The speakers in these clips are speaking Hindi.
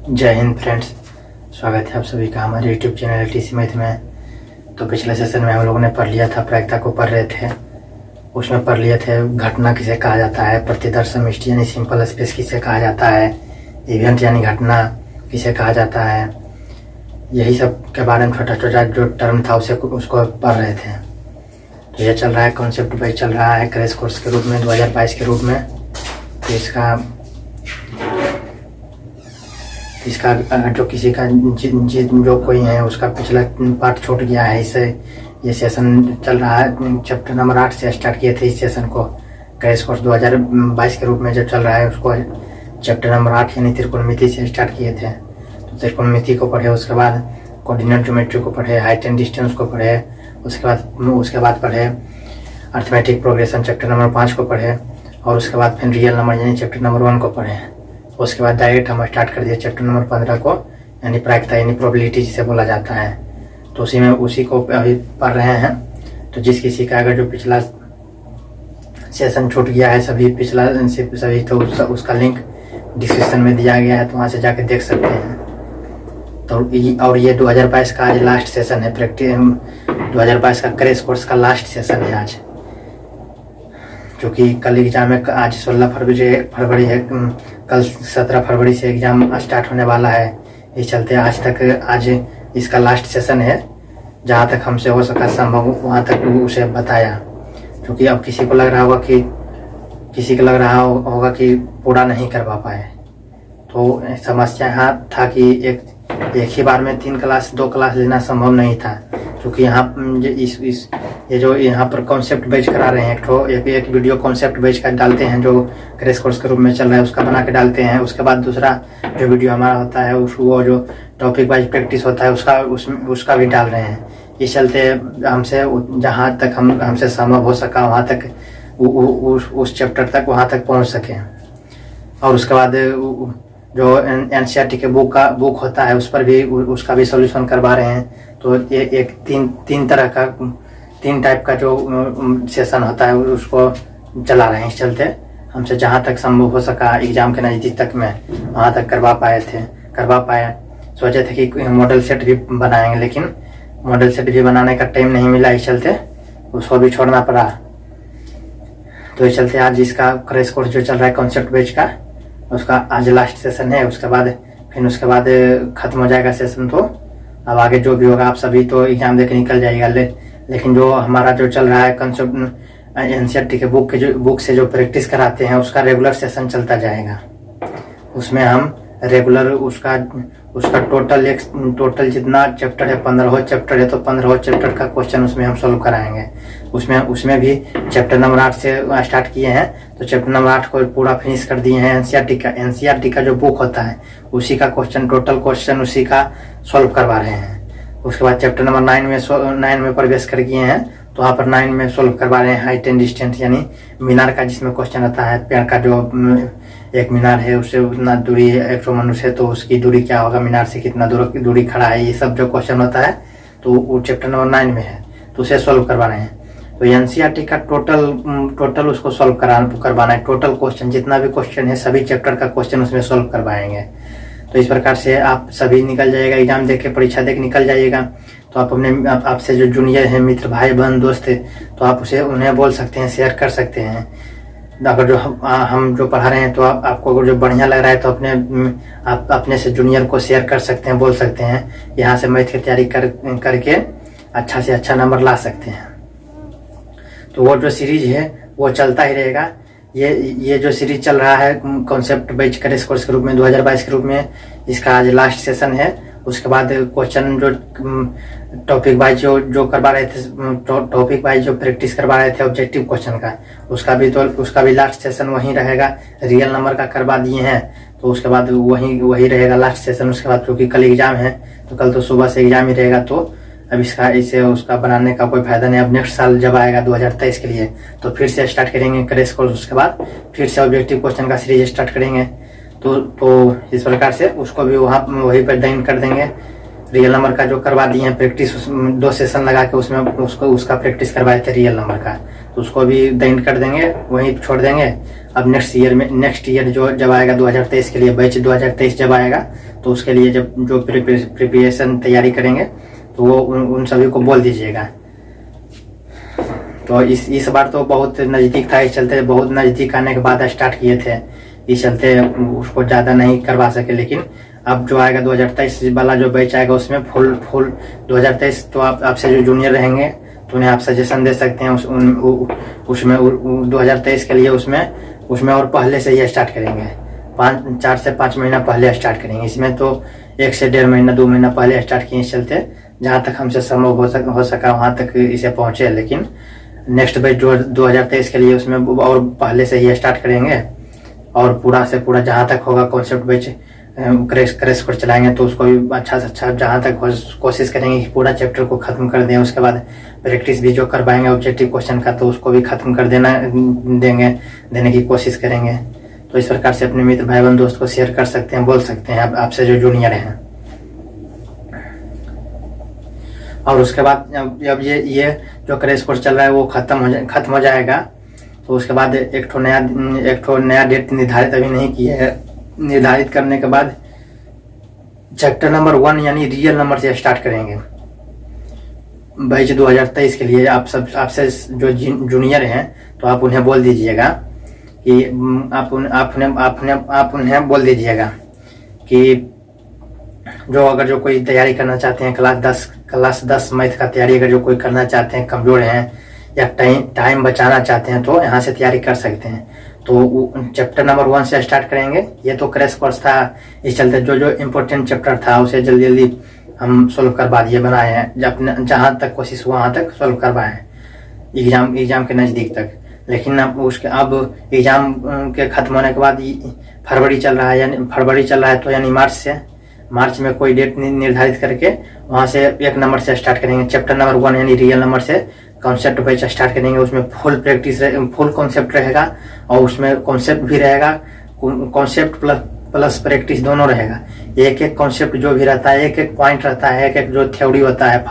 जय हिंद फ्रेंड्स, स्वागत है आप सभी का हमारे यूट्यूब चैनल टीसी मैथ में। तो पिछले सेशन में हम लोगों ने पढ़ लिया था, प्रायिकता को पढ़ रहे थे। उसमें पढ़ लिए थे घटना किसे कहा जाता है, प्रतिदर्श समष्टि यानी सिंपल स्पेस किसे कहा जाता है, इवेंट यानी घटना किसे कहा जाता है। यही सब के बारे में छोटा छोटा जो टर्म था उसको पढ़ रहे थे। तो ये चल रहा है कॉन्सेप्ट वाइज चल रहा है क्रैश कोर्स के रूप में 2022 के रूप में। तो इसका अगर जो किसी का जो कोई है उसका पिछला पार्ट छूट गया है, इससे ये सेशन चल रहा है। चैप्टर नंबर 8 से स्टार्ट किए थे इस सेशन को, क्रैश कोर्स 2022 के रूप में जो चल रहा है उसको चैप्टर नंबर 8 यानी त्रिकोणमिति से स्टार्ट किए थे। तो त्रिकोणमिति को पढ़े, उसके बाद कोऑर्डिनेट ज्योमेट्री को पढ़े, हाइट एंड डिस्टेंस को पढ़े, उसके बाद पढ़े अर्थमेटिक प्रोग्रेशन चैप्टर नंबर 5 को पढ़े, और उसके बाद फिर रियल नंबर यानी चैप्टर नंबर 1 को पढ़े। उसके बाद डायरेक्ट हम स्टार्ट कर दिए चैप्टर नंबर 15 को, यानी प्रायिकता यानी प्रोबेबिलिटी जिसे बोला जाता है। तो उसी को अभी पढ़ रहे हैं। तो जिस किसी का अगर जो पिछला सेशन छूट गया है सभी तो उसका लिंक डिस्क्रिप्शन में दिया गया है, तो वहाँ से जाके देख सकते हैं। तो और ये 2022 का आज लास्ट सेशन है, 2022 का क्रैश कोर्स का लास्ट सेशन है आज, क्योंकि कल एग्जाम है। आज 16 फरवरी है, कल 17 फरवरी से एग्जाम स्टार्ट होने वाला है। इस चलते आज इसका लास्ट सेशन है। जहाँ तक हमसे हो सका संभव वहाँ तक उसे बताया, क्योंकि अब किसी को लग रहा होगा कि पूरा नहीं करवा पाए। तो समस्या यहाँ था कि एक ही बार में 2 क्लास लेना संभव नहीं था, क्योंकि ये जो यहाँ पर कॉन्सेप्ट बेच करा रहे हैं, एक वीडियो कॉन्सेप्ट बेच कर डालते हैं जो क्रैश कोर्स के रूप में चल रहा है, उसका बना के डालते हैं। उसके बाद दूसरा जो वीडियो हमारा होता है वो जो टॉपिक वाइज प्रैक्टिस होता है उसका भी डाल रहे हैं। इस चलते हमसे जहाँ तक हमसे संभव हो सका वहाँ तक उस चैप्टर तक वहाँ तक पहुँच सके। और उसके बाद जो एनसीईआरटी के बुक होता है उस पर भी उसका भी सॉल्यूशन करवा रहे हैं। तो ये एक तीन टाइप का जो सेशन होता है उसको चला रहे हैं। इस चलते हमसे जहाँ तक संभव हो सका एग्जाम के नज़दीक तक में वहाँ तक करवा पाए। सोचे थे कि मॉडल सेट भी बनाएंगे, लेकिन मॉडल सेट भी बनाने का टाइम नहीं मिला, इस चलते उसको भी छोड़ना पड़ा। तो इस चलते आज इसका क्रैश कोर्स जो चल रहा है कॉन्सेप्ट बेच का, उसका आज लास्ट सेशन है। उसके बाद खत्म हो जाएगा सेशन। तो अब आगे जो भी होगा आप सभी तो एग्जाम देके निकल जाएगा। लेकिन जो हमारा जो चल रहा है कंसेप्ट एनसीईआरटी के बुक से जो प्रैक्टिस कराते हैं उसका रेगुलर सेशन चलता जाएगा। उसमें हम रेगुलर उसका टोटल जितना चैप्टर है 15 चैप्टर है, तो 15 चैप्टर का क्वेश्चन उसमें हम सोल्व कराएंगे। उसमें भी चैप्टर नंबर 8 से स्टार्ट किए हैं, तो चैप्टर नंबर 8 को पूरा फिनिश कर दिए हैं। एनसीईआरटी का जो बुक होता है उसी का टोटल क्वेश्चन उसी का सोल्व करवा रहे हैं। उसके बाद चैप्टर नंबर 9 में प्रवेश कर गए हैं, तो वहाँ पर 9 में सोल्व करवा रहे हैं हाइट एंड डिस्टेंस यानी मीनार का, जिसमें क्वेश्चन आता है पेड़ का जो एक मीनार है उससे उतना दूरी है 100 मनुष्य, तो उसकी दूरी क्या होगा, मीनार से कितना दूरी खड़ा है, ये सब जो क्वेश्चन होता है तो वो चैप्टर नंबर 9 में है, तो उसे सोल्व करवा रहे हैं। तो एनसीईआरटी का टोटल उसको सोल्व करवाना है। टोटल क्वेश्चन जितना भी क्वेश्चन है सभी चैप्टर का क्वेश्चन उसमें सोल्व करवाएंगे। तो इस प्रकार से आप सभी निकल जाएगा, एग्जाम देके परीक्षा देके निकल जाइएगा। तो आप आपसे जो जूनियर है, मित्र, भाई बहन, दोस्त है, तो आप उन्हें बोल सकते हैं, शेयर कर सकते हैं। अगर जो हम जो पढ़ा रहे हैं तो आपको अगर जो बढ़िया लग रहा है तो आप अपने से जूनियर को शेयर कर सकते हैं, बोल सकते हैं। यहाँ से मैथ की तैयारी करके अच्छा से अच्छा नंबर ला सकते हैं। तो वो जो सीरीज है वो चलता ही रहेगा। ये जो सीरीज चल रहा है कॉन्सेप्ट बेच क्रैश कोर्स के रूप में 2022 के रूप में, इसका आज लास्ट सेशन है। उसके बाद क्वेश्चन जो टॉपिक वाइज जो करवा रहे थे, टॉपिक वाइज जो प्रैक्टिस करवा रहे थे ऑब्जेक्टिव क्वेश्चन का, उसका भी लास्ट सेशन वहीं रहेगा। रियल नंबर का करवा दिए हैं, तो उसके बाद वही रहेगा लास्ट सेशन। उसके बाद क्योंकि कल एग्जाम है, तो कल तो सुबह से एग्जाम ही रहेगा, तो अब उसका बनाने का कोई फायदा नहीं। अब नेक्स्ट साल जब आएगा 2023 के लिए, तो फिर से स्टार्ट करेंगे क्रैश कोर्स। उसके बाद फिर से ऑब्जेक्टिव क्वेश्चन का सीरीज स्टार्ट करेंगे। तो इस प्रकार से उसको भी वहीं पर डाइन कर देंगे। रियल नंबर का जो करवा दिए हैं प्रैक्टिस, 2 सेशन लगा के उसमें उसका प्रैक्टिस करवाए थे रियल नंबर का, तो उसको भी द कर देंगे, वहीं छोड़ देंगे। अब नेक्स्ट ईयर जो जब आएगा 2023 के लिए, बैच 2023 जब आएगा तो उसके लिए जब जो प्रिपरेशन तैयारी करेंगे तो वो उन सभी को बोल दीजिएगा। तो इस बार तो बहुत नज़दीक था, इस चलते बहुत नज़दीक आने के बाद स्टार्ट किए थे, इस चलते उसको ज़्यादा नहीं करवा सके। लेकिन अब जो आएगा 2023 वाला जो बैच आएगा उसमें फुल 2023, तो आपसे जो जूनियर रहेंगे तो उन्हें आप सजेशन दे सकते हैं उसमें 2023 के लिए उसमें और पहले से ही स्टार्ट करेंगे, 4 से 5 महीना पहले स्टार्ट करेंगे। इसमें तो 1 से 1.5 महीना 2 महीना पहले स्टार्ट किए, इस चलते जहाँ तक हमसे संभव हो सका वहाँ तक इसे पहुँचे। लेकिन नेक्स्ट बैच जो 2023 के लिए उसमें और पहले से ही स्टार्ट करेंगे, और पूरा से पूरा जहाँ तक होगा कॉन्सेप्ट बैच क्रैश पर चलाएंगे, तो उसको भी अच्छा से अच्छा जहाँ तक कोशिश करेंगे कि पूरा चैप्टर को खत्म कर दें। उसके बाद प्रैक्टिस भी जो करवाएंगे ऑब्जेक्टिव क्वेश्चन का, तो उसको भी खत्म कर देने की कोशिश करेंगे। तो इस प्रकार से अपने मित्र भाई बहन दोस्त को शेयर कर सकते हैं, बोल सकते हैं आपसे जो जूनियर हैं। और उसके बाद जब ये जो क्रैश कोर्स चल रहा है वो खत्म हो जाएगा, तो उसके बाद एक ठो नया डेट निर्धारित अभी नहीं किया है। निर्धारित करने के बाद चैप्टर नंबर 1 यानी रियल नंबर से स्टार्ट करेंगे बैच 2023 के लिए। आपसे जो जूनियर हैं तो आप उन्हें बोल दीजिएगा कि आप उन्हें बोल दीजिएगा कि अगर जो कोई तैयारी करना चाहते हैं क्लास 10 मैथ का तैयारी अगर जो कोई करना चाहते हैं, कमजोर हैं या टाइम बचाना चाहते हैं, तो यहाँ से तैयारी कर सकते हैं। तो चैप्टर नंबर 1 से स्टार्ट करेंगे। ये तो क्रैश कोर्स था, इस चलते जो इम्पोर्टेंट चैप्टर था उसे जल्दी हम सोल्व करवा दिए, बनाए हैं, जहाँ तक कोशिश हुआ वहाँ तक सोल्व करवाए हैं एग्जाम के नज़दीक तक। लेकिन अब एग्जाम के खत्म होने के बाद फरवरी चल रहा है, तो यानी मार्च में कोई डेट निर्धारित करके वहाँ से 1 नंबर से स्टार्ट करेंगे। चैप्टर नंबर 1 यानी रियल नंबर से कॉन्सेप्ट बैच स्टार्ट करेंगे। उसमें फुल प्रैक्टिस फुल कॉन्सेप्ट रहेगा, और उसमें कॉन्सेप्ट भी रहेगा, कॉन्सेप्ट प्लस प्रैक्टिस दोनों रहेगा। एक कॉन्सेप्ट जो भी रहता है, एक पॉइंट रहता है, एक जो थ्योरी होता है,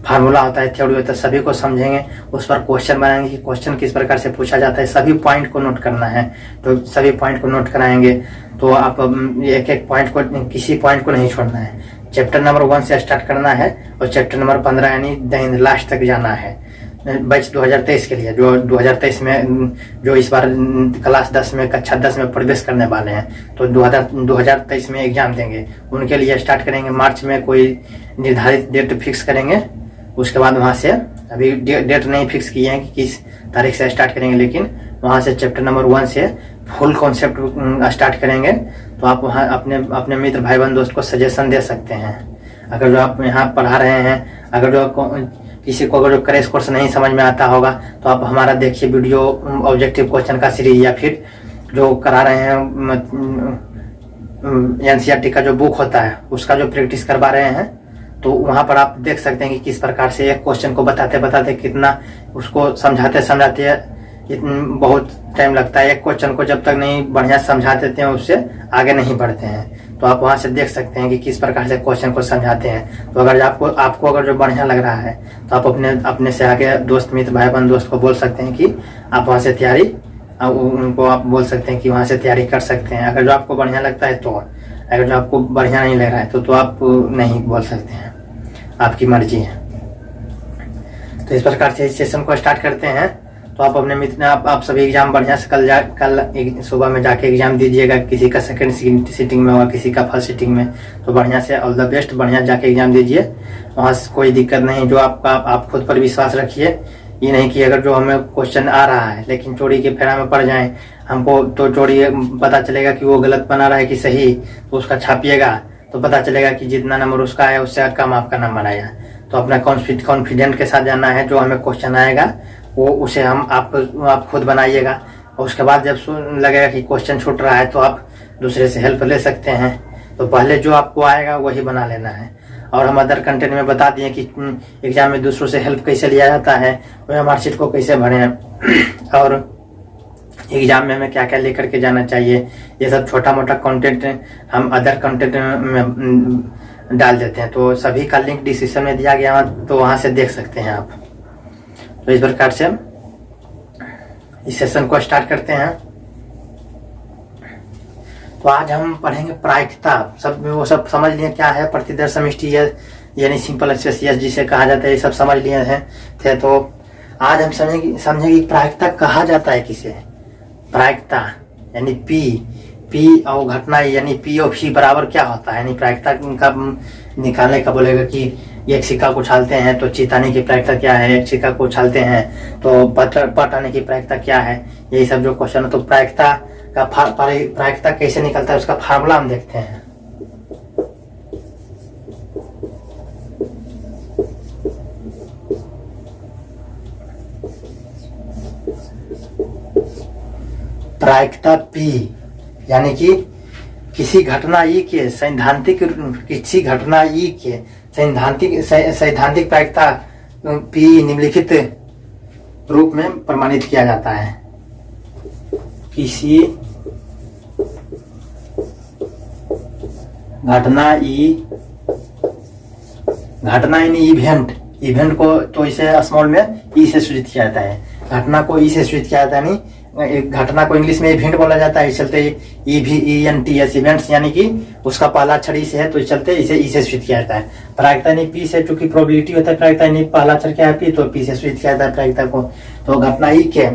फार्मूला होता है, थ्योरी होता है, सभी को समझेंगे। उस पर क्वेश्चन बनाएंगे कि क्वेश्चन किस प्रकार से पूछा जाता है, सभी पॉइंट को नोट करना है, तो सभी पॉइंट को नोट कराएंगे। तो आप एक पॉइंट को, किसी पॉइंट को नहीं छोड़ना है। चैप्टर नंबर 1 से स्टार्ट करना है और चैप्टर नंबर 15 यानी लास्ट तक जाना है बैच 2023 के लिए, जो 2023 में जो इस बार क्लास 10 में कक्षा 10 में प्रवेश करने वाले हैं, तो 2023 में एग्जाम देंगे, उनके लिए स्टार्ट करेंगे। मार्च में कोई निर्धारित डेट फिक्स करेंगे, उसके बाद वहाँ से अभी डेट नहीं फिक्स किए हैं कि किस तारीख से स्टार्ट करेंगे, लेकिन वहाँ से चैप्टर नंबर 1 से फुल कॉन्सेप्ट स्टार्ट करेंगे। तो आप वहाँ अपने मित्र भाई बहन दोस्त को सजेशन दे सकते हैं। अगर जो आप यहाँ पढ़ा रहे हैं, अगर जो किसी को अगर जो क्रैश कोर्स नहीं समझ में आता होगा, तो आप हमारा देखिए वीडियो ऑब्जेक्टिव क्वेश्चन का सीरीज, या फिर जो करा रहे हैं एनसीईआरटी का जो बुक होता है उसका जो प्रैक्टिस करवा रहे हैं, तो वहाँ पर आप देख सकते हैं कि किस प्रकार से एक क्वेश्चन को बताते कितना उसको समझाते बहुत टाइम लगता है। एक क्वेश्चन को जब तक नहीं बढ़िया समझा देते हैं उससे आगे नहीं बढ़ते हैं। तो आप वहाँ से देख सकते हैं कि किस प्रकार से क्वेश्चन को समझाते हैं। तो अगर आपको अगर जो बढ़िया लग रहा है, तो आप अपने से आगे दोस्त मित्र भाई बहन दोस्त को बोल सकते हैं कि आप वहाँ से तैयारी, उनको आप बोल सकते हैं कि वहाँ से तैयारी कर सकते हैं। अगर जो आपको बढ़िया लगता है तो, अगर जो आपको बढ़िया नहीं लग रहा है तो आप नहीं बोल सकते हैं, आपकी मर्जी है। तो इस प्रकार से इस सेशन को स्टार्ट करते हैं। तो आप अपने मित्र आप सभी एग्जाम बढ़िया से कल सुबह में जाके एग्जाम दीजिएगा। किसी का सेकंड सीटिंग में होगा, किसी का फर्स्ट सीटिंग में, तो बढ़िया से ऑल द बेस्ट, बढ़िया जाके एग्जाम दीजिए, वहाँ से कोई दिक्कत नहीं। जो आप खुद पर विश्वास रखिए, ये नहीं कि अगर जो हमें क्वेश्चन आ रहा है लेकिन चोरी के फेरा में पड़ जाए, हमको तो चोरी पता चलेगा कि वो गलत बना रहा है कि सही, तो उसका छापिएगा तो पता चलेगा कि जितना नंबर उसका है उससे कम आपका नंबर आया। तो अपना कॉन्फिडेंट के साथ जाना है। जो हमें क्वेश्चन आएगा वो उसे आप खुद बनाइएगा, और उसके बाद जब लगेगा कि क्वेश्चन छूट रहा है तो आप दूसरे से हेल्प ले सकते हैं। तो पहले जो आपको आएगा वही बना लेना है। और हम अदर कंटेंट में बता दिए कि एग्जाम में दूसरों से हेल्प कैसे लिया जाता है, वह मार्कशीट को कैसे भरें, और एग्जाम में हमें क्या क्या लेकर के जाना चाहिए, ये सब छोटा मोटा कंटेंट हम अदर कंटेंट में डाल देते हैं। तो सभी का लिंक डिस्क्रिप्शन में दिया गया है, तो वहाँ से देख सकते हैं आप। तो इस प्रकार से इस सेशन को स्टार्ट करते हैं। तो आज हम पढ़ेंगे प्रायिकता। सब वो सब समझ लिए क्या है, प्रतिदर्श समष्टि यानी सिंपल स्पेसियस जिसे कहा जाता है, ये सब समझ लिए थे। तो आज हम समझेंगे प्रायिकता कहा जाता है किसे। प्रायिकता यानी पी और घटना यानी पी और फी बराबर क्या होता है, यानी प्रायिकता का निकालने का बोलेगा कि एक सिक्का को उछालते हैं तो चित आने की प्रायिकता क्या है, एक सिक्का को उछालते हैं तो पट आने की प्रायिकता क्या है, यही सब जो क्वेश्चन है। तो प्रायिकता कैसे निकलता है उसका फार्मूला हम देखते हैं। प्रायिकता P यानी कि किसी घटना ई के सैद्धांतिक प्रायिकता P निम्नलिखित रूप में प्रमाणित किया जाता है। किसी घटना यानी इवेंट को तो इसे स्मॉल में ई से सूचित किया जाता है, घटना को ई से सूचित किया जाता है। नहीं, घटना को इंग्लिश में इवेंट बोला जाता है, इस चलते EVENTS इवेंट्स यानी कि उसका पहला अक्षर ई से है, तो इस चलते इसे ई से सूचित किया जाता है। प्रायिकता यानी पी से, चूंकि प्रोबेबिलिटी होता है प्रायिकता यानी पहला अक्षर क्या है पी, तो पी से सूचित किया जाता है प्रायिकता को। तो घटना ई के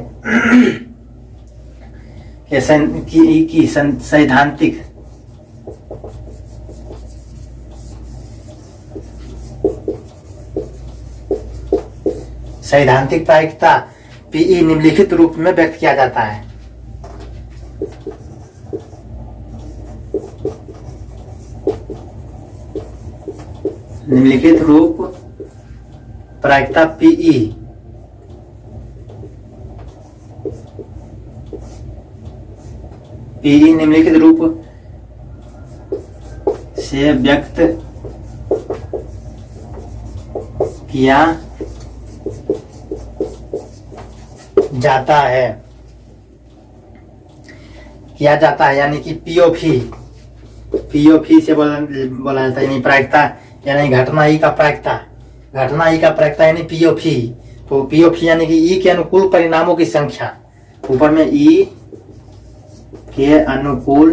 सैद्धांतिक प्रायिकता पीई निम्नलिखित रूप में व्यक्त किया जाता है। निम्नलिखित रूप प्रायिकता पीई निम्नलिखित रूप से व्यक्त किया जाता है यानी कि पीओफी से बोला जाता है, यानी प्रायिकता यानी घटना ई का प्रायिकता यानी पीओफी। तो पीओफी यानी कि ई के अनुकूल परिणामों की संख्या, ऊपर में ई के अनुकूल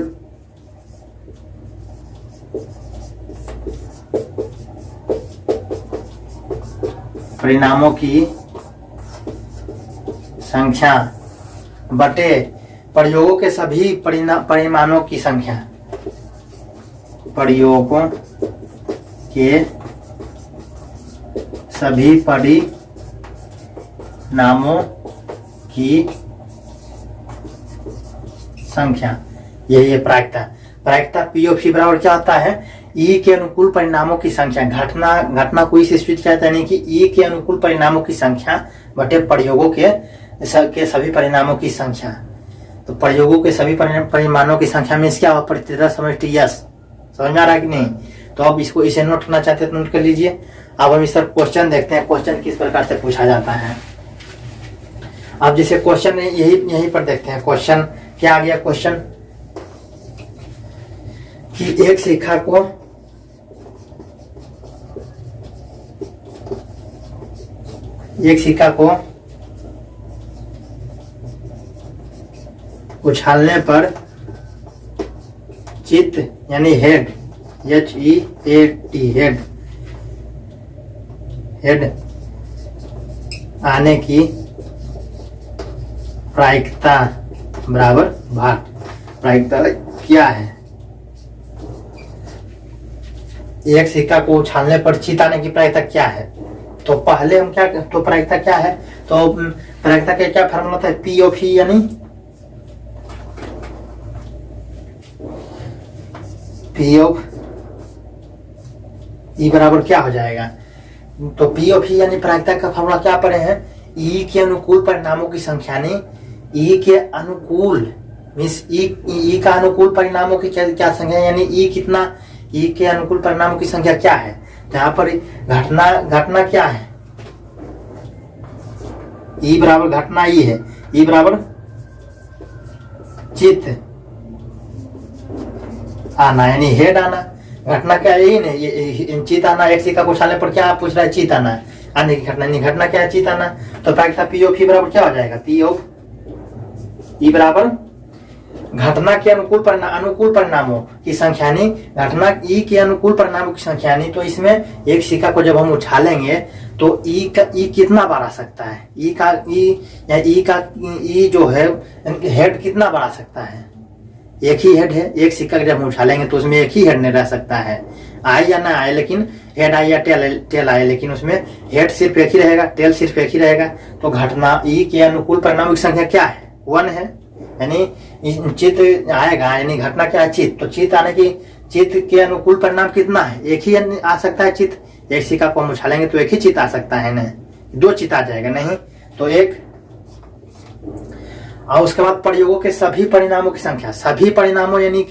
परिणामों की संख्या बटे प्रयोगों के सभी परिमाणों की संख्या, प्रयोगों के सभी परिणामों की संख्या, यही है प्रायिकता पीओफी बराबर क्या होता है, ई के अनुकूल परिणामों की संख्या। घटना को ई से सूचित किया जाता है, यानी कि ई के अनुकूल परिणामों की संख्या बटे प्रयोगों के सभी परिणामों की संख्या। तो प्रयोगों के सभी परिमाणों की संख्या में क्या हुआ, प्रतिदर्श समष्टि यस। समझ में आ रहा है कि नहीं? तो अब इसको इसे नोट करना चाहते हैं तो नोट कर लीजिए। अब हम इस पर क्वेश्चन देखते हैं, क्वेश्चन किस प्रकार से पूछा जाता है। अब जैसे क्वेश्चन यहीं पर देखते हैं। क्वेश्चन क्या आ गया, क्वेश्चन कि एक सिक्का को उछालने पर चित यानी हेड HEAD हेड आने की प्रायिकता बराबर भार। प्रायिकता क्या है, एक सिक्का को उछालने पर चित आने की प्रायिकता क्या है। तो पहले हम तो प्रायिकता क्या है, तो प्रायिकता का क्या फार्मूला होता है, पी ऑफ ई यानी पी ऑफ ई बराबर क्या हो जाएगा। तो पी ऑफ ई यानी प्रायिकता का फार्मूला क्या पढ़े हैं, ई के अनुकूल परिणामों की संख्या ने ई के अनुकूल मीन्स ई का अनुकूल परिणामों की क्या संख्या, यानी ई कितना, ई के अनुकूल परिणामों की संख्या क्या है। तो यहाँ पर घटना क्या है, ई बराबर घटना ई है, ई बराबर चित आना, यानी हेड आना। घटना क्या है, यही नहीं, ये चित आना। एक सिक्का को उछालने पर क्या पूछ रहा है, चित आना, आने की घटना। नहीं, घटना क्या है, चित आना। तो प्रायिकता पी ऑफ ई बराबर क्या हो जाएगा, पी ऑफ ई बराबर घटना के अनुकूल परिणामों की संख्या, यानी घटना ई के अनुकूल परिणामों की संख्या। यानी तो इसमें एक सिक्का को जब हम उछालेंगे तो ई कितना बार आ सकता है, ई जो है हेड कितना बार आ सकता है, एक ही हेड है। एक सिक्का जब हम उछालेंगे तो उसमें एक ही हेड नहीं रह सकता है, आए या ना आए, लेकिन हेड आए या टेल आए, लेकिन उसमें हेड सिर्फ एक ही रहेगा, टेल सिर्फ एक ही रहेगा। तो घटना ई के अनुकूल परिणामों की संख्या क्या है, 1 है। यानी चित आएगा, यानी घटना क्या है, चित। तो चित आने की, चित के अनुकूल परिणाम कितना है, एक ही आ सकता है चित। एक सिक्का को हम उछालेंगे तो एक ही चित आ सकता है ना, 2 चित आ जाएगा नहीं, तो एक। और उसके बाद प्रयोगों के सभी परिणामों की संख्या, सभी परिणामों यानी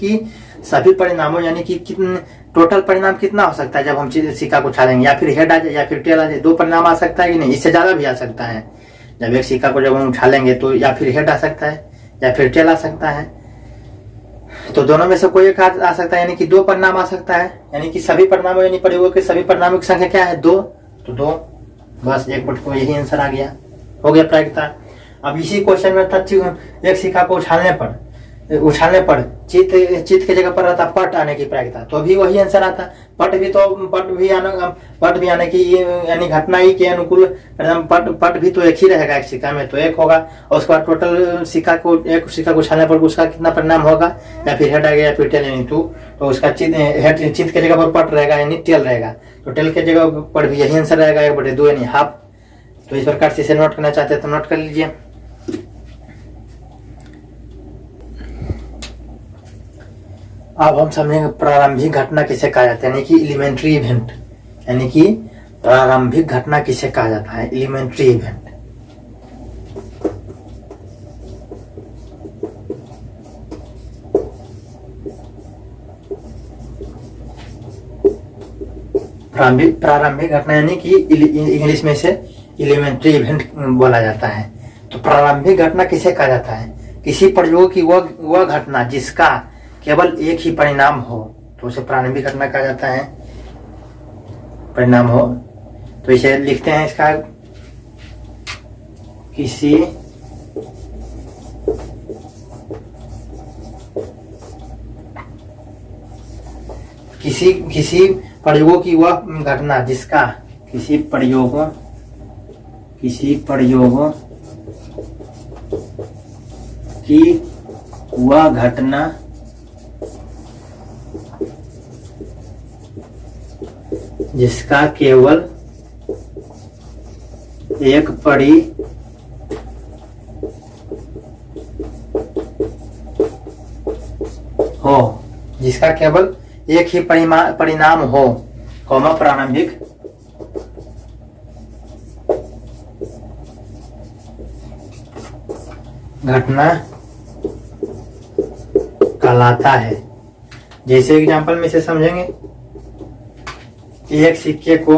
कि टोटल परिणाम कितना हो सकता है जब हम सिक्का को उछालेंगे, या फिर हेड आ जाए या फिर टेल आ जाए, 2 परिणाम आ सकता है कि नहीं, इससे ज्यादा भी आ सकता है। जब एक सिक्का को जब हम उछालेंगे तो या फिर हेड आ सकता है या फिर टेल आ सकता है, तो दोनों में से कोई एक आ सकता है, यानी कि 2 परिणाम आ सकता है। यानी कि सभी परिणामों, यानी प्रयोगों के सभी परिणामों की संख्या क्या है, 2। तो 2, बस 1/2 को यही आंसर आ गया, हो गया प्रायिकता। अब इसी क्वेश्चन में था एक सिक्का को उछालने पर चित के जगह पर रहता पट आने की प्रायिकता, तो भी वही आंसर आता। पट भी आने की, यानी घटना ही के अनुकूल पट भी तो एक ही रहेगा, एक सिक्का में तो एक होगा। और उसके बाद टोटल एक सिक्का को उछालने पर उसका कितना परिणाम होगा, या फिर हेड आ गया या फिर टेल, यानी 2। तो उसका चित के जगह पर पट रहेगा, यानी टेल रहेगा। तो टेल के जगह पर भी यही आंसर रहेगा, 1/2 यानी हाफ। तो इस प्रकार से इसे नोट करना चाहते हैं तो नोट कर लीजिए। अब हम समझेंगे प्रारंभिक घटना किसे कहा जाता है, यानी कि एलिमेंट्री इवेंट। यानी कि प्रारंभिक घटना किसे कहा जाता है, एलिमेंट्री इवेंट। प्रारंभिक घटना यानी कि इंग्लिश में से एलिमेंट्री इवेंट बोला जाता है। तो प्रारंभिक घटना किसे कहा जाता है, किसी प्रयोग की वह घटना जिसका केवल एक ही परिणाम हो, तो उसे प्रारंभिक घटना कहा जाता है। परिणाम हो तो इसे लिखते हैं, इसका किसी प्रयोगों की वह घटना जिसका, किसी प्रयोगों की वह घटना जिसका केवल एक जिसका केवल एक ही परिणाम हो, कौमा प्रारंभिक घटना कहलाता है। जैसे एग्जांपल में से समझेंगे, एक सिक्के को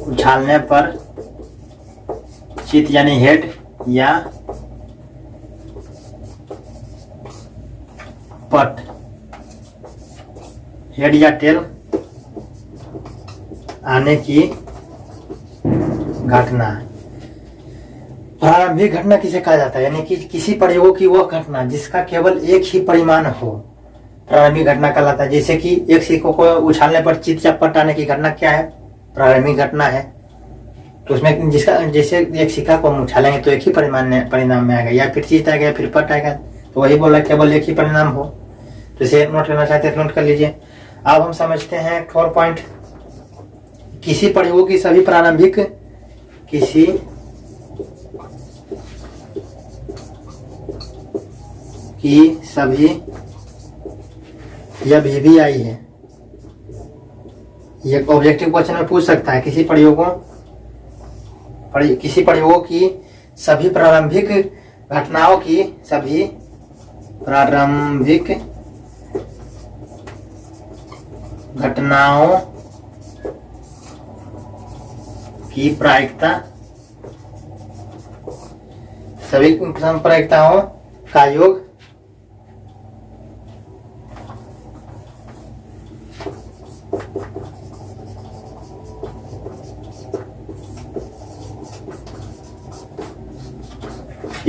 उछालने पर चित यानी हेड या पट, हेड या टेल आने की घटना। प्रारंभिक घटना किसे कहा जाता है, यानी कि किसी प्रयोगों की वह घटना जिसका केवल एक ही परिमाण हो, प्रारंभिक घटना कहलाता है। जैसे कि एक सिक्कों को उछालने पर चित या पट आने की घटना क्या है, प्रारंभिक घटना है। तो उसमें जिसका, जैसे एक सिक्का को हम उछालेंगे तो एक ही परिणाम में आएगा, या फिर चित आएगा या फिर पट आएगा, तो वही बोला केवल एक ही परिणाम हो। तो इसे नोट करना चाहते हैं तो नोट कर लीजिए। अब हम समझते हैं 4 पॉइंट, किसी प्रयोगों की सभी प्रारंभिक, किसी की सभी, यह भी आई है, ये ऑब्जेक्टिव क्वेश्चन में पूछ सकता है। किसी प्रयोगों की सभी प्रारंभिक घटनाओं की, सभी प्रारंभिक घटनाओं की प्रायिकता, सभी प्रायिकताओं का योग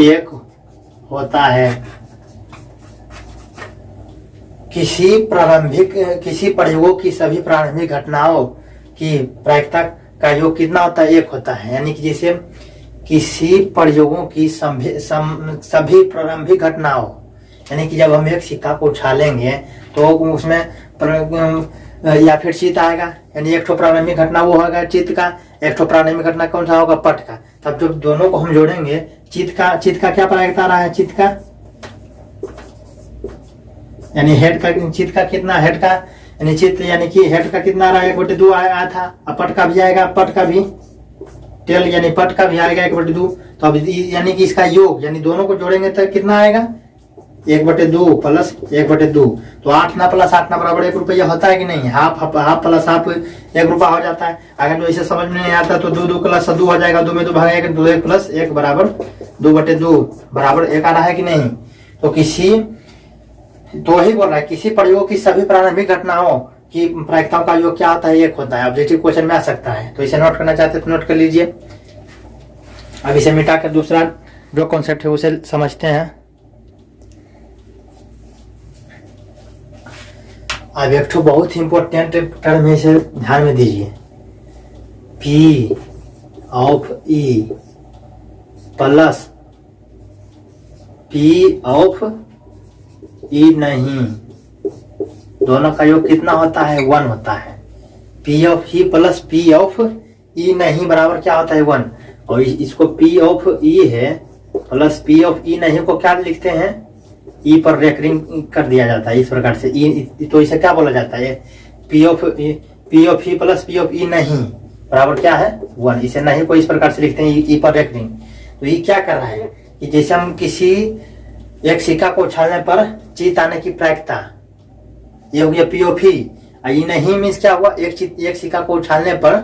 एक होता है। किसी प्रयोगों की सभी प्रारंभिक घटनाओं की प्रायिकता का योग कितना होता है? एक होता है। यानी कि जैसे किसी प्रयोगों की सभी प्रारंभिक घटनाओं, यानी कि जब हम एक सिक्का को उछालेंगे तो उसमें या फिर चित्त आएगा, यानी एक ठो प्रारंभिक घटना वो होगा चित्त का, एक ठो प्रारंभिक घटना कौन सा होगा? पट का। तब जब दोनों को हम जोड़ेंगे, चित्त का क्या प्रायिकता रहा है? चित्त का यानी हेड का, चित्त का कितना? हेड का यानी चित्त, यानी कि हेड का कितना रहा? 1/2 आया था। अब पट का भी आएगा, पट का भी टेल यानी पट का भी आएगा 1/2। तो अब यानी कि इसका योग, यानी दोनों को जोड़ेंगे तो कितना आएगा? 1/2 प्लस 1/2। तो 8 ना प्लस 8 ना बराबर 1 रुपया होता है कि नहीं? हाफ प्लस हाफ 1 रुपया हो जाता है। अगर जो इसे समझ में नहीं आता तो 2 प्लस 2 हो जाएगा, 2 में 2 भागेगा, 2 1 प्लस 1 बराबर 2/2 बराबर 1 आ रहा है कि नहीं? तो ही बोल रहा है किसी प्रयोग की सभी प्रारंभिक घटनाओं की प्रायिकताओं का योग क्या होता है? एक होता है। ऑब्जेक्टिव क्वेश्चन में आ सकता है, तो इसे नोट करना चाहते तो नोट कर लीजिए। अब इसे मिटा कर दूसरा जो कॉन्सेप्ट है उसे समझते हैं। अब एक तो बहुत ही इंपॉर्टेंट टर्म है, इसे ध्यान में दीजिए। P of E plus P of E नहीं, दोनों का योग कितना होता है? 1 होता है। P of E plus P of E नहीं बराबर क्या होता है? 1। और इसको P ऑफ E है प्लस P ऑफ E नहीं को क्या लिखते हैं? E पर रेकरिंग कर दिया जाता है इस प्रकार से। E तो इसे क्या बोला जाता है? P of E plus P of E नहीं बराबर क्या है? 1। इसे नहीं को इस प्रकार से लिखते हैं E पर रेकरिंग। तो ये क्या कर रहा है कि जैसे हम किसी एक सिक्का को उछालने पर चित्त आने की प्रायिकता, ये हो गया P ऑफ E। ये नहीं मीन्स क्या हुआ? एक सिक्का को उछालने पर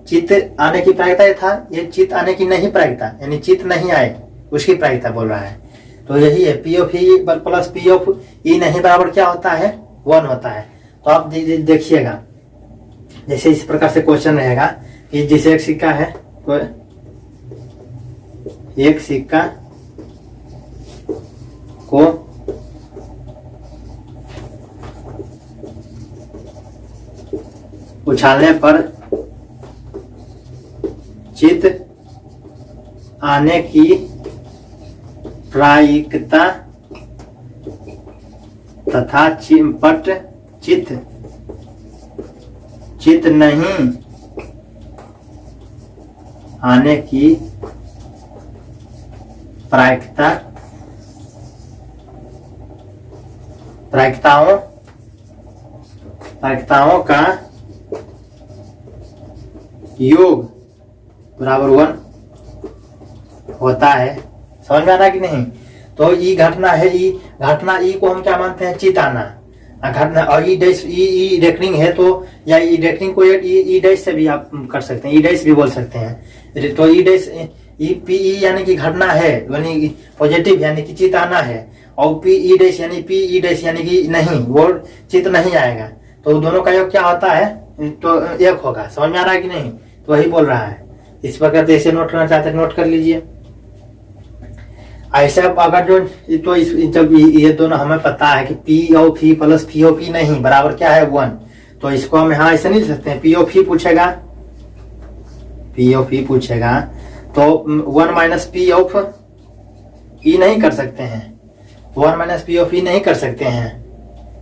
चित्त आने की प्रायिकता ये था, ये चित्त आने की नहीं प्रायिकता, यानी चित्त नहीं आए उसकी प्रायिकता बोल रहा है। तो यही है P of E plus P of E नहीं बराबर क्या होता है? 1 होता है। तो आप देखिएगा, जैसे इस प्रकार से क्वेश्चन रहेगा कि जैसे एक सिक्का है, तो एक सिक्का को उछालने पर चित्त आने की प्रायिकता तथा चित्त नहीं आने की प्रायिकताओं का योग बराबर 1 होता है। समझ में आ रहा है कि नहीं? तो ई घटना है, घटना ई को हम क्या मानते हैं? चित्त आना घटना। और ई रेकरिंग है, तो या ई रेकरिंग को ई डैश से भी आप कर सकते हैं, ई डैश भी बोल सकते हैं। तो ई डैश पी ई यानी कि घटना है, यानी पॉजिटिव यानी कि चित्त आना है, और पी ई डैश यानी कि नहीं, वो चित्त नहीं आएगा। तो दोनों का योग क्या होता है? तो एक होगा। समझ में आ रहा है कि नहीं? तो वही बोल रहा है। इस प्रकार से इसे नोट करना चाहते हैं नोट कर लीजिए। ऐसा अगर जो तो जब ये दोनों हमें पता है कि P of E plus P of E नहीं बराबर क्या है? 1। तो इसको हम यहाँ ऐसे नहीं लिख सकते हैं। P ऑफ E पूछेगा तो 1 माइनस P ऑफ E नहीं कर सकते हैं, 1 माइनस P ऑफ E नहीं कर सकते हैं।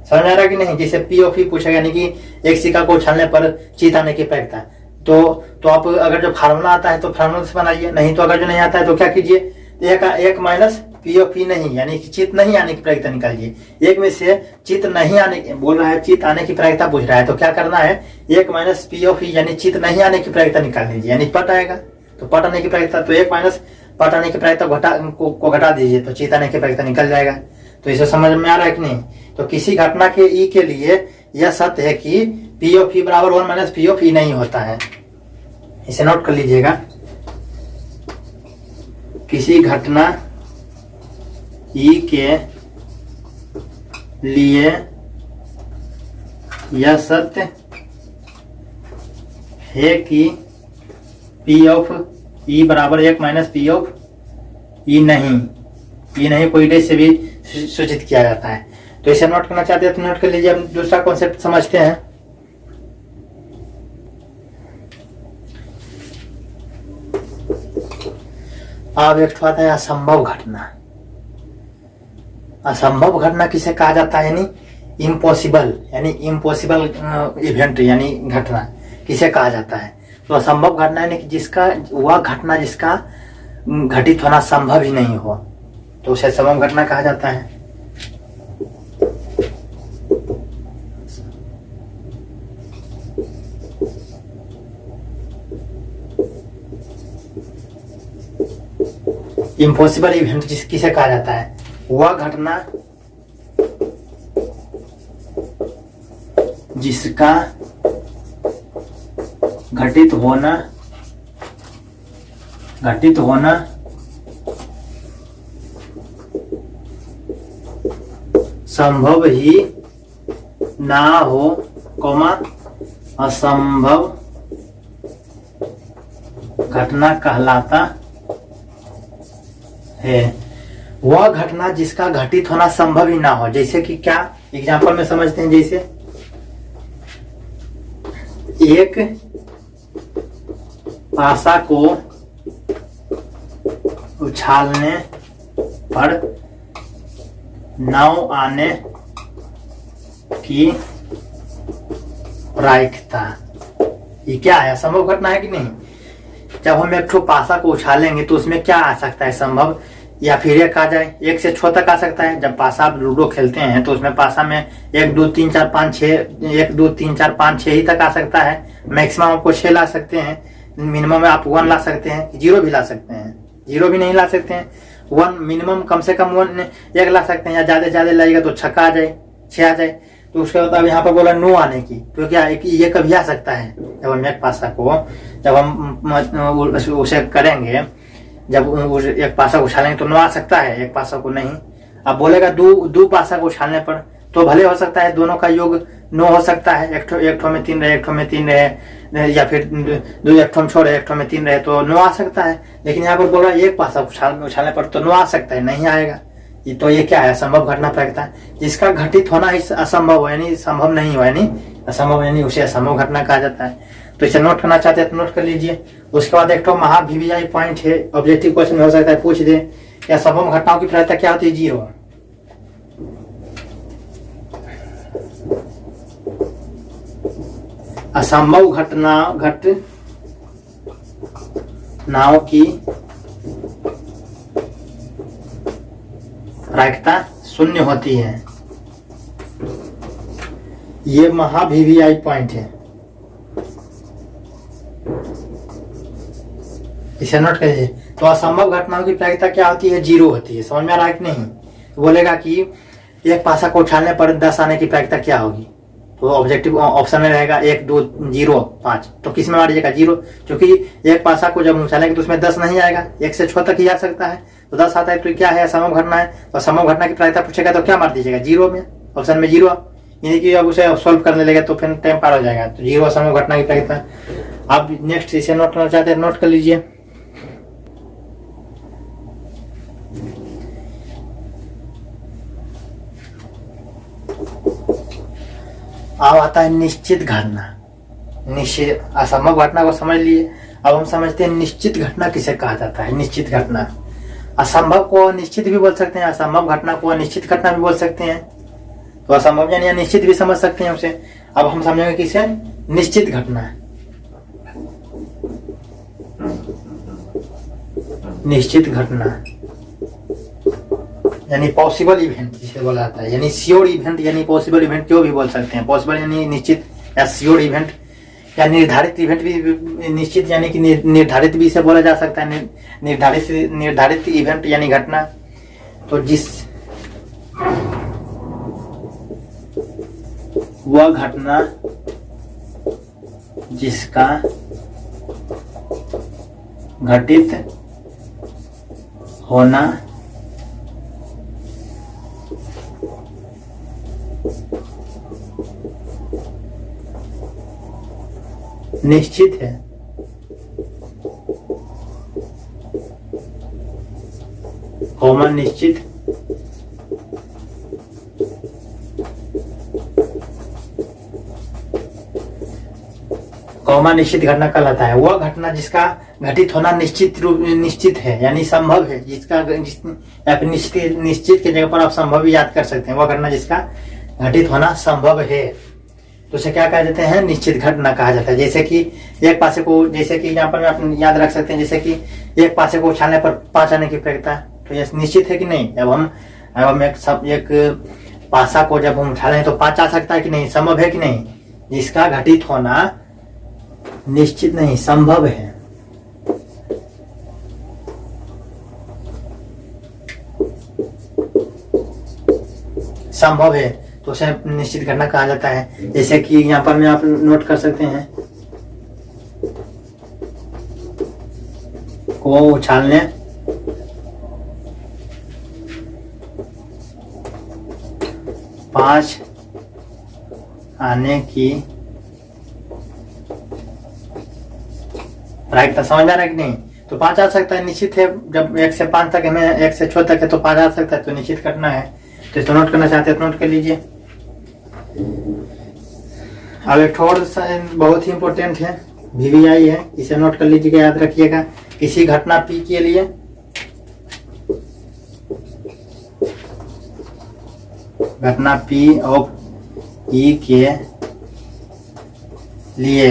समझ आ रहा कि नहीं? जैसे P ऑफ E पूछेगा, यानी कि एक सिक्का को उछालने पर चित्त आने की प्रायिकता। तो आप अगर जो फार्मूला आता है तो फार्मूला से बनाइए, नहीं तो अगर जो नहीं आता है तो क्या कीजिए? एक माइनस P ऑफ E नहीं, यानी कि चित्त नहीं आने की प्रायिकता निकालिए। एक में से चित्त नहीं आने बोल रहा है, चित्त आने की प्रायिकता पूछ रहा है, तो क्या करना है? 1 माइनस P ऑफ E यानी चित्त नहीं आने की प्रायिकता निकाल लीजिए, यानी पट आएगा। तो पट आने की प्रायिकता, तो 1 माइनस पट आने की प्रायिकता को घटा दीजिए, तो चित्त आने की प्रायिकता निकल जाएगा। तो इसे समझ में आ रहा है कि नहीं? तो किसी घटना के ई के लिए यह सत्य है कि P ऑफ E बराबर 1 माइनस P ऑफ E नहीं होता है। इसे नोट कर लीजिएगा। किसी घटना ई के लिए यह सत्य है कि P ऑफ ई बराबर 1 माइनस P ऑफ ई नहीं कोई डे से भी सूचित किया जाता है। तो इसे नोट करना चाहते हैं तो नोट कर लीजिए। अब दूसरा कॉन्सेप्ट समझते हैं। अब एक आता है असंभव घटना। असंभव घटना किसे कहा जाता है, यानी इम्पॉसिबल इवेंट यानी घटना किसे कहा जाता है। तो असंभव घटना यानी कि वह घटना जिसका घटित होना संभव ही नहीं हो, तो उसे असंभव घटना कहा जाता है। इम्पॉसिबल इवेंट किसे कहा जाता है, वह घटना जिसका घटित होना संभव ही ना हो, असंभव घटना कहलाता है। वह घटना जिसका घटित होना संभव ही ना हो, जैसे कि क्या एग्जाम्पल में समझते हैं। जैसे एक पासा को उछालने पर नाव आने की प्रायिकता, ये क्या है, संभव घटना है कि नहीं। जब हम एक ठो पासा को उछालेंगे तो उसमें क्या आ सकता है, संभव, या फिर एक आ जाए, 1 से 6 तक आ सकता है। जब पासा आप लूडो खेलते हैं तो उसमें पासा में 1 2 3 4 5 6 1 2 3 4 5 6 ही तक आ सकता है। मैक्सिमम आपको 6 ला सकते हैं, मिनिमम आप 1 ला सकते हैं, 0 भी ला सकते हैं, 0 भी नहीं ला सकते हैं। 1 मिनिमम कम से कम 1 ला सकते हैं, या ज्यादा लगेगा तो छक्का आ जाए, 6 आ जाए। तो उसके बाद अब यहाँ पर बोला 9 आने की, तो क्या ये कभी आ सकता है। जब हम एक पासा को जब हम उसे करेंगे, जब एक पासा उछालेंगे तो 9 आ सकता है, एक पासा को नहीं। अब बोलेगा दो पासा को उछालने पर तो भले हो सकता है दोनों का योग 9 हो सकता है, एक ठो में 3 रहे, एक ठो में 3 रहे, या फिर एक ठो में छोड़े, एक ठो में 3 रहे, तो 9 आ सकता है। लेकिन यहाँ पर बोल रहा है एक पासा उछालने पर तो 9 आ सकता है, नहीं आएगा। तो ये क्या है, असंभव घटना प्रायिकता, जिसका घटित होना ही असंभव है, यानी संभव नहीं हो, यानी असंभव, यानी उसे असंभव घटना कहा जाता है। तो इसे नोट करना चाहते हैं तो नोट कर लीजिए। उसके बाद एक तो महा VVI पॉइंट है, ऑब्जेक्टिव क्वेश्चन हो सकता है, पूछ दे या असंभव घटनाओं की प्रायिकता क्या होती है, 0। असंभव घटनाओं की प्रायिकता 0 होती है। ये महा VVI पॉइंट है, इसे नोट करिए। तो असंभव घटनाओं की प्रायिकता क्या होती है, 0 होती है। समझ में आ रहा है कि नहीं। तो बोलेगा कि एक पासा को उछालने पर 10 आने की प्रायिकता क्या होगी, तो ऑब्जेक्टिव ऑप्शन में रहेगा 1 2 0 5। तो किस में मारिएगा, 0, क्योंकि एक पासा को जब उछालेंगे तो उसमें 10 नहीं आएगा, 1 से 6 तक ही आ सकता है। तो 10 आता है तो क्या है, असंभव घटना है। तो असंभव घटना की प्रायिकता पूछेगा तो क्या मार दीजिएगा, 0 में, ऑप्शन में 0। यानी कि अब उसे सॉल्व करने लगे तो फिर टाइम पार हो जाएगा। तो 0 असंभव घटना की प्रायिकता। आप नेक्स्ट इसे नोट करना चाहते हैं, नोट कर लीजिए। अब आता है निश्चित घटना। निश्चित असंभव घटना को समझ लिए, अब हम समझते हैं निश्चित घटना किसे कहा जाता है। निश्चित घटना, असंभव को निश्चित भी बोल सकते हैं, असंभव घटना को निश्चित घटना भी बोल सकते हैं। तो असंभव यानी निश्चित भी समझ सकते हैं उसे। अब हम समझेंगे किसे, निश्चित घटना। निश्चित घटना यानी पॉसिबल इवेंट जिसे बोला जाता है, यानी श्योर इवेंट, यानी पॉसिबल इवेंट क्यों भी बोल सकते हैं। पॉसिबल यानी निश्चित, या श्योर इवेंट, या निर्धारित इवेंट भी, निश्चित यानी कि निर्धारित भी इसे बोला जा सकता है। निर्धारित इवेंट यानी घटना। तो वह घटना जिसका घटित होना निश्चित है। कॉमन निश्चित कॉमन निश्चित घटना कहलाता है वह घटना जिसका घटित होना निश्चित है, यानी संभव है, जिसका या फिर निश्चित की जगह पर आप संभव भी याद कर सकते हैं। वह घटना जिसका घटित होना संभव है तो उसे क्या कह देते हैं, निश्चित घटना कहा जाता है। जैसे कि एक पासे को, जैसे कि यहाँ पर आप याद रख सकते हैं, जैसे कि एक पासे को उछालने पर 5 आने की प्रक्रिया, तो यह निश्चित है कि नहीं। अब हम एक पासा को जब हम उछालें तो 5 आ सकता है कि नहीं, संभव है कि नहीं। जिसका घटित होना निश्चित नहीं, संभव है। संभव है तो उसे निश्चित घटना कहा जाता है। जैसे कि यहाँ पर में आप नोट कर सकते हैं, को उछालने पांच आने की प्रायिकता, समझ में आ रहा है कि नहीं। तो 5 आ सकता है, निश्चित है। जब 1 से 5 तक हमें 1 से 6 तक है तो 5 आ सकता है, तो निश्चित घटना है। तो इसको नोट करना चाहते हैं तो नोट कर लीजिए। अब एक और बहुत ही इंपॉर्टेंट है, VVI है, इसे नोट कर लीजिएगा, याद रखिएगा। किसी घटना P के लिए घटना P ऑफ E के लिए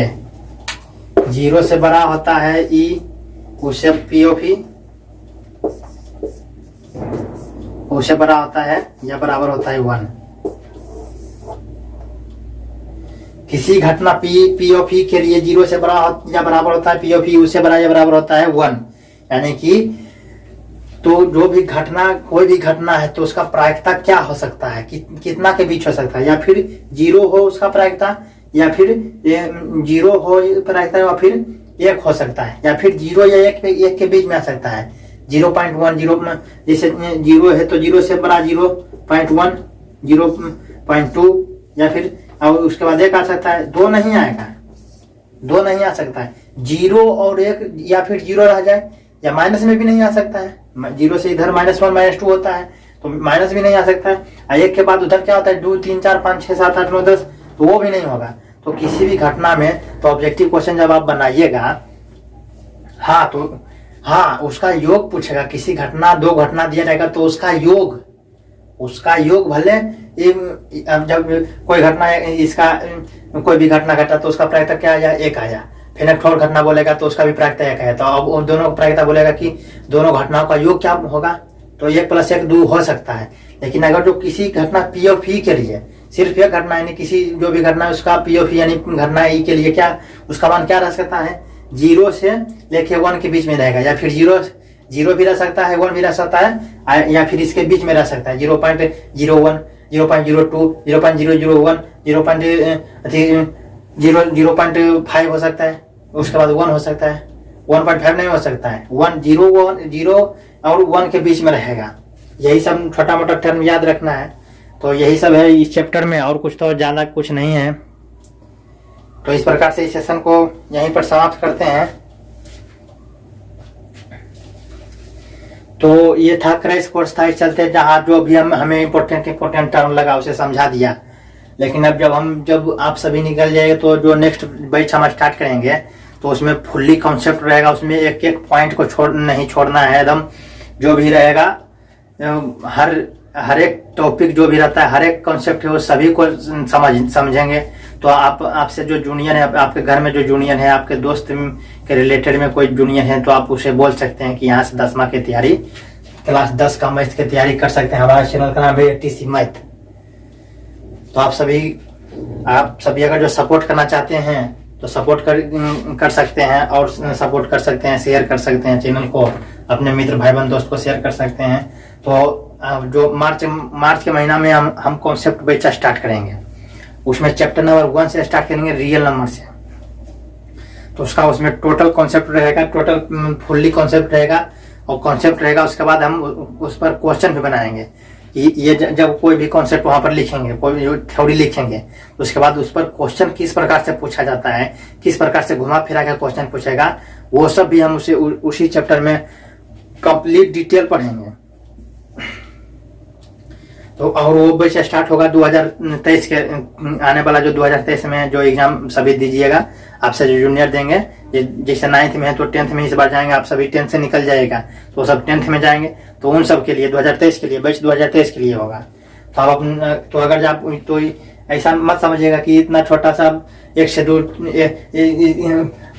0 से बड़ा होता है E, उसे P ऑफ E उसे बड़ा होता है या बराबर होता है 1। किसी घटना P ऑफ E के लिए 0 से बड़ा या बराबर होता है P ऑफ E उससे बड़ा या बराबर होता है 1। यानी कि तो जो भी घटना, कोई भी घटना है तो उसका प्रायिकता क्या हो सकता है, कितना के बीच हो सकता है, या फिर 0 हो उसका प्रायिकता, या फिर 0 हो प्रायिकता, या फिर 1 हो सकता है, या फिर 0 या 1 के बीच में आ सकता है। 0.1 0 जैसे 0 है तो 0 से बड़ा 0.1 0.2 या फिर और उसके बाद 1 आ सकता है। 2 नहीं आएगा, 2 नहीं आ सकता है। 0 और 1 या फिर 0 रह जाए, या माइनस में भी नहीं आ सकता है। 0 से इधर -1 -2 होता है तो माइनस भी नहीं आ सकता है। 1 के बाद उधर क्या होता है 2 3 4 5 6 7 8 9 10, तो वो भी नहीं होगा। तो किसी भी घटना में तो ऑब्जेक्टिव क्वेश्चन जब आप बनाइएगा, हाँ तो हाँ उसका योग पूछेगा। किसी घटना, 2 घटना दिया जाएगा तो उसका योग भले अब जब कोई घटना, इसका कोई भी घटना घटा तो उसका प्रायिकता क्या आया, 1 आया। फिर एक और घटना बोलेगा तो उसका भी प्रायिकता 1 है। तो अब उन दोनों प्रायिकता बोलेगा कि दोनों घटनाओं का योग क्या होगा, तो 1 + 1 2 हो सकता है। लेकिन अगर जो किसी घटना P ऑफ E के लिए सिर्फ एक घटना, यानी किसी जो भी घटना है उसका P ऑफ E यानी घटना E के लिए क्या, उसका मान क्या रह सकता है, 0 से लेके 1 के बीच में रहेगा, या फिर 0 भी रह सकता है, 1 भी रह सकता है, या फिर इसके बीच में रह सकता है। 0.01 0.02 0.001 0.5 हो सकता है। उसके बाद 1 हो सकता है, 1.5 नहीं हो सकता है। 0 और 1 के बीच में रहेगा। यही सब छोटा मोटा टर्म याद रखना है। तो यही सब है इस चैप्टर में, और कुछ तो ज्यादा कुछ नहीं है। तो इस प्रकार से इस सेशन को यहीं पर समाप्त करते हैं। तो ये था क्रैश कोर्स था, इस चलते जहाँ जो भी हमें इम्पोर्टेंट टर्म लगा उसे समझा दिया। लेकिन अब जब आप सभी निकल जाएंगे तो जो नेक्स्ट बैच हम स्टार्ट करेंगे तो उसमें फुल्ली कॉन्सेप्ट रहेगा। उसमें एक पॉइंट को नहीं छोड़ना है एकदम। जो भी रहेगा, हर एक टॉपिक जो भी रहता है, हर एक कॉन्सेप्ट है वो सभी को समझेंगे। तो आपसे जो जूनियर है, आपके घर में जो जूनियर है, आपके दोस्त के रिलेटेड में कोई जूनियर है तो आप उसे बोल सकते हैं कि यहाँ से 10वां की तैयारी, क्लास 10 का मैथ की तैयारी कर सकते हैं। हमारा चैनल का नाम है ATC मैथ। तो आप सभी अगर जो सपोर्ट करना चाहते हैं तो सपोर्ट कर सकते हैं, और सपोर्ट कर सकते हैं, शेयर कर सकते हैं चैनल को, अपने मित्र भाई बहन दोस्त को शेयर कर सकते हैं। तो जो मार्च के महीना में हम कॉन्सेप्ट बैच स्टार्ट करेंगे। उसमें चैप्टर नंबर 1 से स्टार्ट करेंगे, रियल नंबर से। तो उसका उसमें टोटल कॉन्सेप्ट रहेगा, टोटल फुल्ली कॉन्सेप्ट रहेगा और कॉन्सेप्ट रहेगा। उसके बाद हम उस पर क्वेश्चन भी बनाएंगे। ये जब कोई भी कॉन्सेप्ट वहां पर लिखेंगे, कोई जो थ्योरी लिखेंगे, तो उसके बाद उस पर क्वेश्चन किस प्रकार से पूछा जाता है, किस प्रकार से घुमा फिरा के क्वेश्चन पूछेगा, वो सब भी हम उसे उसी चैप्टर में कंप्लीट डिटेल पढ़ेंगे। तो और वो बैच स्टार्ट होगा 2023 के आने वाला, जो 2023 में जो एग्जाम सभी दीजिएगा, आपसे जो जूनियर देंगे, जैसे 9th में है तो 10th में इस बार जाएंगे, आप सभी 10th से निकल जाएगा तो सब 10th में जाएंगे, तो उन सब के लिए 2023 के लिए बैच 2023 के लिए होगा। तो आप तो अगर आप तो ऐसा मत समझिएगा कि इतना छोटा सा 1 से 2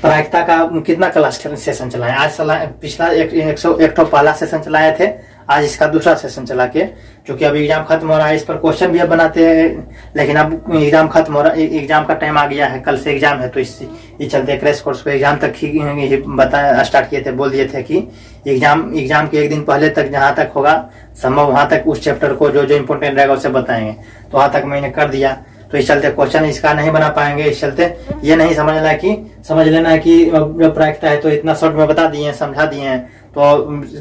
प्रायिकता का कितना क्लास सेशन चलाए। आज पिछला 101 पहला सेशन चलाए थे, आज इसका दूसरा सेशन चला के, क्योंकि अभी एग्जाम खत्म हो रहा है, इस पर क्वेश्चन भी अब बनाते हैं, लेकिन अब एग्जाम खत्म हो रहा है, एग्जाम का टाइम आ गया है, कल से एग्जाम है, तो इस चलते क्रैश कोर्स को एग्जाम तक ही बता स्टार्ट किए थे, बोल दिए थे कि एग्जाम के एक दिन पहले तक जहाँ तक होगा संभव वहां तक उस चैप्टर को जो इम्पोर्टेंट रहेगा उसे बताएंगे। तो वहां तक मैंने कर दिया, तो इस चलते क्वेश्चन इसका नहीं बना पाएंगे। इस चलते ये नहीं समझ लेना कि जो प्रायिकता है तो इतना शॉर्ट में बता दिए, समझा दिए हैं, तो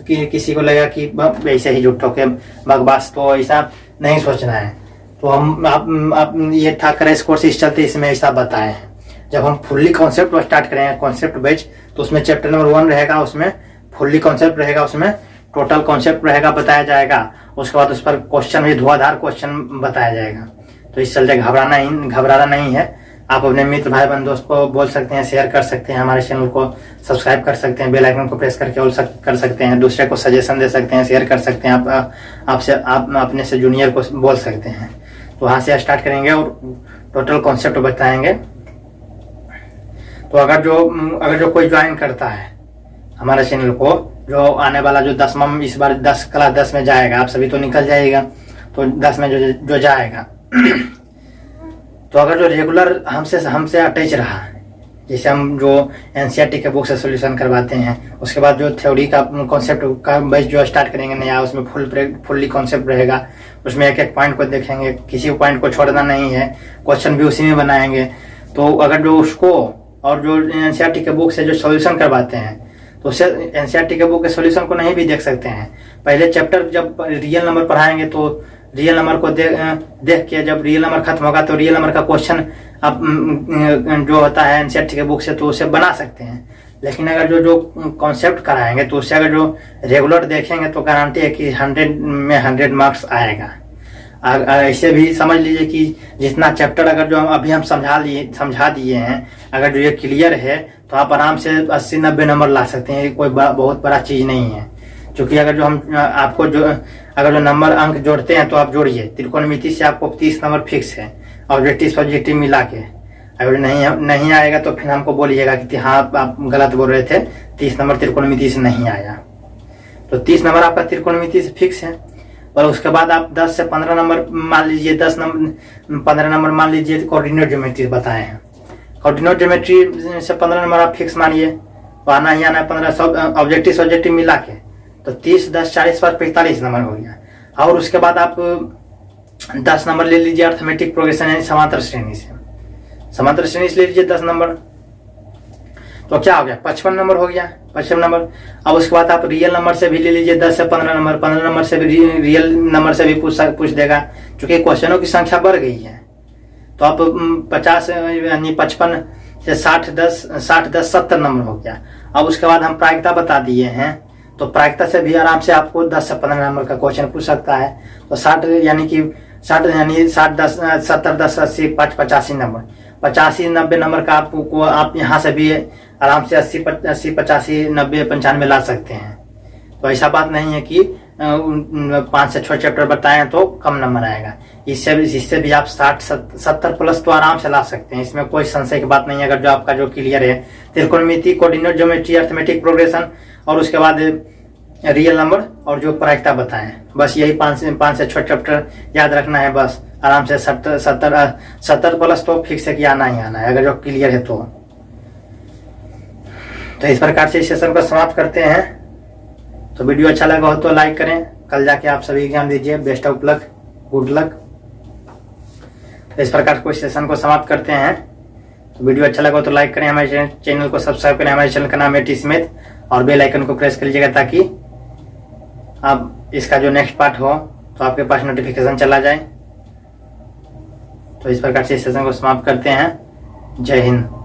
किसी को लगा कि ऐसे ही झूठों के बकवास, तो ऐसा नहीं सोचना है। तो हम आप ये था क्रैश कोर्स, इस चलते इसमें ऐसा बताए हैं। जब हम फुल्ली कॉन्सेप्ट स्टार्ट करेंगे, कॉन्सेप्ट बैच, तो उसमें चैप्टर नंबर 1 रहेगा, उसमें फुल्ली कॉन्सेप्ट रहेगा, उसमें टोटल कॉन्सेप्ट रहेगा, बताया जाएगा। उसके बाद उस पर क्वेश्चन भी धुआंधार क्वेश्चन बताया जाएगा। तो इस चलते घबराना नहीं है। आप अपने मित्र भाई बंधु दोस्त को बोल सकते हैं, शेयर कर सकते हैं, हमारे चैनल को सब्सक्राइब कर सकते हैं, बेल आइकन को प्रेस करके ऑल कर सकते हैं, दूसरे को सजेशन दे सकते हैं, शेयर कर सकते हैं, आप अपने से जूनियर को बोल सकते हैं। तो वहाँ से स्टार्ट करेंगे और टोटल कॉन्सेप्ट बताएंगे। तो अगर जो कोई ज्वाइन करता है हमारे चैनल को, जो आने वाला जो 10वां, इस बार क्लास 10 में जाएगा, आप सभी तो निकल जाएगा, तो 10 में जो जाएगा तो अगर जो रेगुलर हमसे अटैच रहा, जैसे हम जो एनसीईआरटी के बुक से सॉल्यूशन करवाते हैं, उसके बाद जो थ्योरी का कॉन्सेप्ट का बैच जो स्टार्ट करेंगे नया, उसमें फुल्ली कॉन्सेप्ट रहेगा, उसमें एक पॉइंट को देखेंगे, किसी पॉइंट को छोड़ना नहीं है, क्वेश्चन भी उसी में बनाएंगे। तो अगर जो उसको और जो एनसीईआरटी के बुक से जो सॉल्यूशन करवाते हैं, तो उससे एनसीईआरटी के बुक के सॉल्यूशन को नहीं भी देख सकते हैं। पहले चैप्टर जब रियल नंबर पढ़ाएंगे तो रियल नंबर को देख के, जब रियल नंबर खत्म होगा तो रियल नंबर का क्वेश्चन आप जो होता है एनसीईआरटी के बुक से, तो उसे बना सकते हैं। लेकिन अगर जो कॉन्सेप्ट कराएंगे, तो उससे अगर जो रेगुलर देखेंगे तो गारंटी है कि 100 में 100 मार्क्स आएगा। ऐसे भी समझ लीजिए कि जितना चैप्टर अगर जो अभी हम समझा दिए हैं, अगर जो ये क्लियर है तो आप आराम से 80-90 नंबर ला सकते हैं। कोई बहुत बड़ा चीज नहीं है, क्योंकि अगर जो हम आपको अगर जो नंबर अंक जोड़ते हैं तो आप जोड़िए, त्रिकोणमिति से आपको 30 नंबर फिक्स है, ऑब्जेक्टिव सब्जेक्टिव मिला के। अगर नहीं आएगा तो फिर हमको बोलिएगा कि हाँ आप गलत बोल रहे थे, 30 नंबर त्रिकोणमिति से नहीं आया। तो 30 नंबर आपका त्रिकोणमिति से फिक्स है। और उसके बाद आप 10 से 15 नंबर मान लीजिए, 15 नंबर मान लीजिए कोऑर्डिनेट ज्योमेट्री बताए हैं। कोऑर्डिनेट ज्योमेट्री से 15 नंबर आप फिक्स मानिए, तो आना ही आना है 15 ऑब्जेक्टिव सब्जेक्टिव मिला के, तो 30, 10, 40 पर 45 नंबर हो गया। और उसके बाद आप 10 नंबर ले लीजिए अर्थमेटिक प्रोग्रेशन यानी समांतर श्रेणी से, समांतर श्रेणी से ले लीजिए 10 नंबर, तो क्या हो गया 55 नंबर हो गया, 55 नंबर। अब उसके बाद आप रियल नंबर से भी ले लीजिए 10 से 15 नंबर, 15 नंबर से भी रियल नंबर से भी पूछ देगा, क्योंकि क्वेश्चनों की संख्या बढ़ गई है। तो आप 50 यानी 55 से 60, 10, 70 नंबर हो गया। अब उसके बाद हम प्रायिकता बता दिए हैं, तो प्रायिकता से भी आराम से आपको 10 से 15 नंबर का क्वेश्चन पूछ सकता है। तो 60 यानी 10, 70, 10, 80, 85 नंबर, 85, 90 नंबर का आपको आप यहाँ से भी आराम से 80, 85, 90, 95 ला सकते हैं। तो ऐसा बात नहीं है कि 5 से 6 चैप्टर बताए तो कम नंबर आएगा। इससे भी आप 60, 70 प्लस तो आराम से ला सकते हैं, इसमें कोई संशय की बात नहीं है। अगर जो आपका जो क्लियर है त्रिकोणमिति, कोऑर्डिनेट ज्योमेट्री, अर्थमेटिक प्रोग्रेशन और उसके बाद रियल नंबर और जो प्रायिकता बताएं, बस यही 5 से 6 चैप्टर याद रखना है। बस आराम से 70 प्लस तो फिक्स है कि आना ही आना है, अगर जो क्लियर है तो इस प्रकार से इस सेशन को समाप्त करते हैं। तो वीडियो अच्छा लगा हो तो लाइक करें, कल जाके आप सभी एग्जाम दीजिए। Best of luck, good luck. तो इस प्रकार को इस सेशन को समाप्त करते हैं। तो वीडियो अच्छा लगा तो लाइक करें, हमारे चैनल को सब्सक्राइब करें। हमारे चैनल का नाम है टी स्मिथ, और बेल आइकन को प्रेस कर लीजिएगा ताकि अब इसका जो नेक्स्ट पार्ट हो तो आपके पास नोटिफिकेशन चला जाए। तो इस प्रकार से इस सेशन को समाप्त करते हैं। जय हिंद।